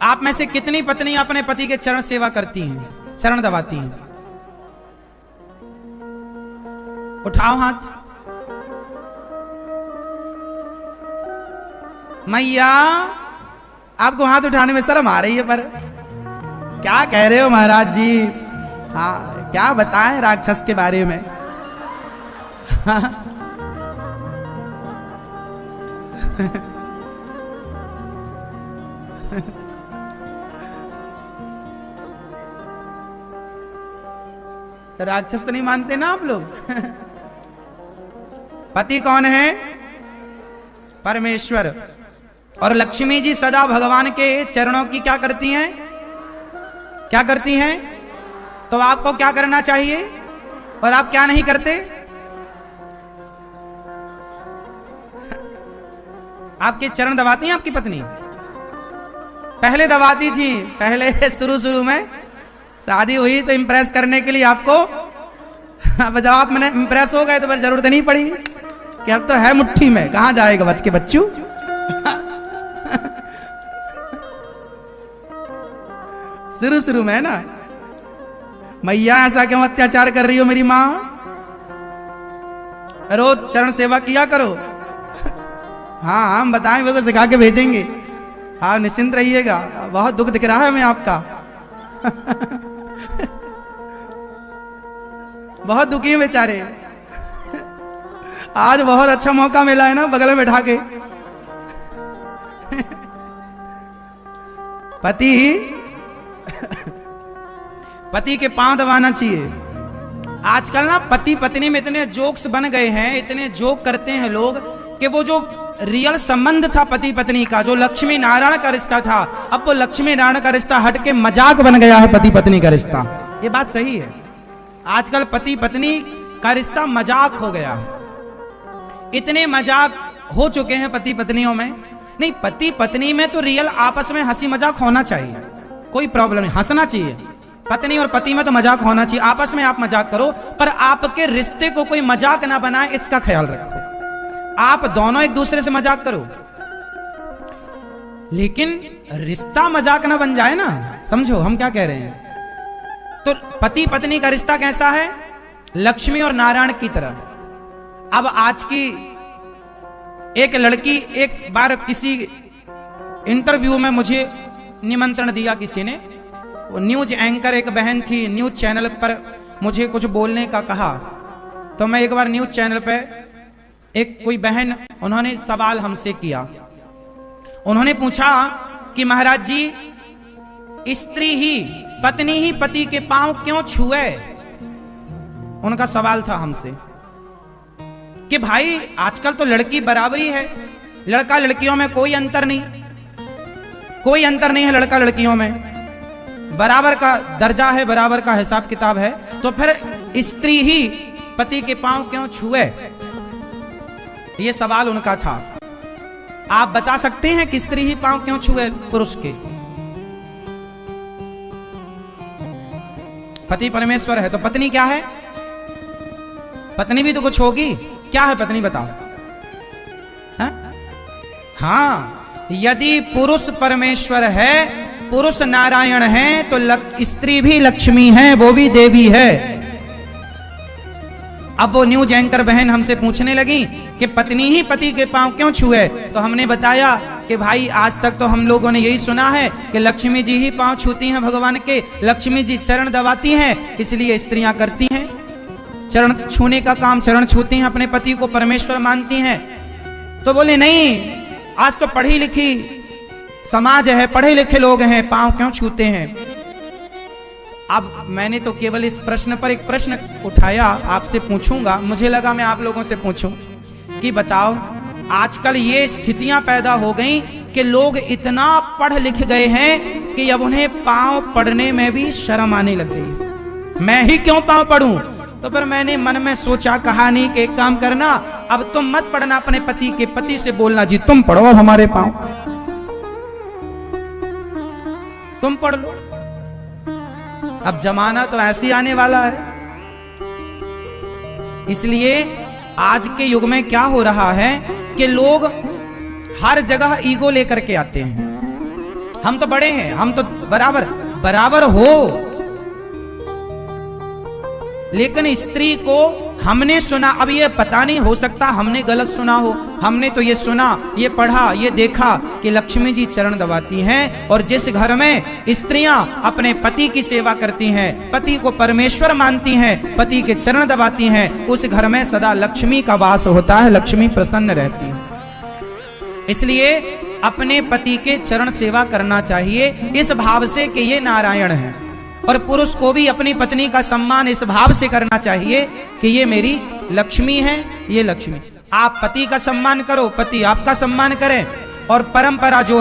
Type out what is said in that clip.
आप में से कितनी पत्नी अपने पति के चरण सेवा करती हैं, चरण दबाती हैं? उठाओ हाथ। मैया आपको हाथ उठाने में शर्म आ रही है, पर क्या कह रहे हो महाराज जी? हाँ, क्या बताएं राक्षस के बारे में? तो राक्षस तो नहीं मानते ना आप लोग? पति कौन है? परमेश्वर। और लक्ष्मी जी सदा भगवान के चरणों की क्या करती हैं? क्या करती हैं? तो आपको क्या करना चाहिए और आप क्या नहीं करते? आपके चरण दबाती हैं आपकी पत्नी? पहले दबाती थी, पहले शुरू में शादी हुई तो इंप्रेस करने के लिए आपको। अब जब आप मैंने इंप्रेस हो गए तो फिर जरूरत नहीं पड़ी कि अब तो है मुट्ठी में, कहां जाएगा बच के बच्चू। शुरू में है ना, मैया ऐसा क्यों अत्याचार कर रही हो मेरी माँ? रोज चरण सेवा किया करो। हाँ, हम बताएं, वो सिखा के भेजेंगे। हाँ, निश्चिंत रहिएगा। बहुत दुख दिख रहा है हमें आपका। बहुत दुखी हैं बेचारे। आज बहुत अच्छा मौका मिला है ना, बगल में बैठा के। पति के पांव दबाना चाहिए। आजकल ना पति पत्नी में इतने जोक्स बन गए हैं, इतने जोक करते हैं लोग कि वो जो रियल संबंध था पति पत्नी का, जो लक्ष्मी नारायण का रिश्ता था, अब वो लक्ष्मी नारायण का रिश्ता हट के मजाक बन गया है पति पत्नी का रिश्ता। ये बात सही है। आजकल पति पत्नी का रिश्ता मजाक हो गया। इतने मजाक हो चुके हैं पति पत्नियों में। नहीं, पति पत्नी में तो रियल आपस में हंसी मजाक होना चाहिए, कोई प्रॉब्लम नहीं, हंसना चाहिए। पत्नी और पति में तो मजाक होना चाहिए, आपस में आप मजाक करो, पर आपके रिश्ते को कोई मजाक ना बनाए, इसका ख्याल रखो। आप दोनों एक दूसरे से मजाक करो, लेकिन रिश्ता मजाक ना बन जाए ना। समझो हम क्या कह रहे हैं? तो पति पत्नी का रिश्ता कैसा है? लक्ष्मी और नारायण की तरह। अब आज की एक लड़की, एक बार किसी इंटरव्यू में मुझे निमंत्रण दिया किसी ने, वो न्यूज एंकर एक बहन थी, न्यूज चैनल पर मुझे कुछ बोलने का कहा। तो मैं एक बार न्यूज चैनल पे एक कोई बहन, उन्होंने सवाल हमसे किया। उन्होंने पूछा कि महाराज जी, स्त्री ही, पत्नी ही पति के पांव क्यों छुए? उनका सवाल था हमसे कि भाई आजकल तो लड़की बराबरी है, लड़का लड़कियों में कोई अंतर नहीं, कोई अंतर नहीं है लड़का लड़कियों में, बराबर का दर्जा है, बराबर का हिसाब किताब है, तो फिर स्त्री ही पति के पांव क्यों छुए? ये सवाल उनका था। आप बता सकते हैं कि स्त्री ही पांव क्यों छुए पुरुष के? पति परमेश्वर है तो पत्नी क्या है? पत्नी भी तो कुछ होगी। क्या है पत्नी बताओ? हाँ, यदि पुरुष परमेश्वर है, पुरुष नारायण है, तो स्त्री भी लक्ष्मी है, वो भी देवी है। अब वो न्यूज एंकर बहन हमसे पूछने लगी कि पत्नी ही पति के पांव क्यों छुए? तो हमने बताया कि भाई आज तक तो हम लोगों ने यही सुना है कि लक्ष्मी जी ही पांव छूती हैं भगवान के, लक्ष्मी जी चरण दबाती हैं, इसलिए स्त्रियां करती हैं चरण छूने का काम, चरण छूती हैं, अपने पति को परमेश्वर मानती हैं। तो बोले नहीं, आज तो पढ़ी लिखी समाज है, पढ़े लिखे लोग हैं, पांव क्यों छूते हैं? अब मैंने तो केवल इस प्रश्न पर एक प्रश्न उठाया, आपसे पूछूंगा, मुझे लगा मैं आप लोगों से पूछूं कि बताओ, आजकल ये स्थितियां पैदा हो गई कि लोग इतना पढ़ लिख गए हैं कि अब उन्हें पांव पढ़ने में भी शर्म आने लग गई। मैं ही क्यों पांव पढ़ूं? तो फिर मैंने मन में सोचा, कहानी के एक काम करना, अब तुम मत पढ़ना, अपने पति से बोलना, जी तुम पढ़ो अब हमारे पांव, तुम पढ़ लो। अब जमाना तो ऐसे ही आने वाला है। इसलिए आज के युग में क्या हो रहा है कि लोग हर जगह ईगो लेकर के आते हैं। हम तो बड़े हैं, हम तो बराबर बराबर हो, लेकिन स्त्री को हमने सुना, अब ये पता नहीं, हो सकता हमने गलत सुना हो, हमने तो ये सुना, ये पढ़ा, ये देखा कि लक्ष्मी जी चरण दबाती हैं, और जिस घर में स्त्रियां अपने पति की सेवा करती हैं, पति को परमेश्वर मानती हैं, पति के चरण दबाती हैं, उस घर में सदा लक्ष्मी का वास होता है, लक्ष्मी प्रसन्न रहती है। इसलिए अपने पति के चरण सेवा करना चाहिए इस भाव से कि ये नारायण है, और पुरुष को भी अपनी पत्नी का सम्मान इस भाव से करना चाहिए कि ये मेरी लक्ष्मी है, ये लक्ष्मी। आप पति का सम्मान करो, पति आपका सम्मान करें, और परंपरा जो है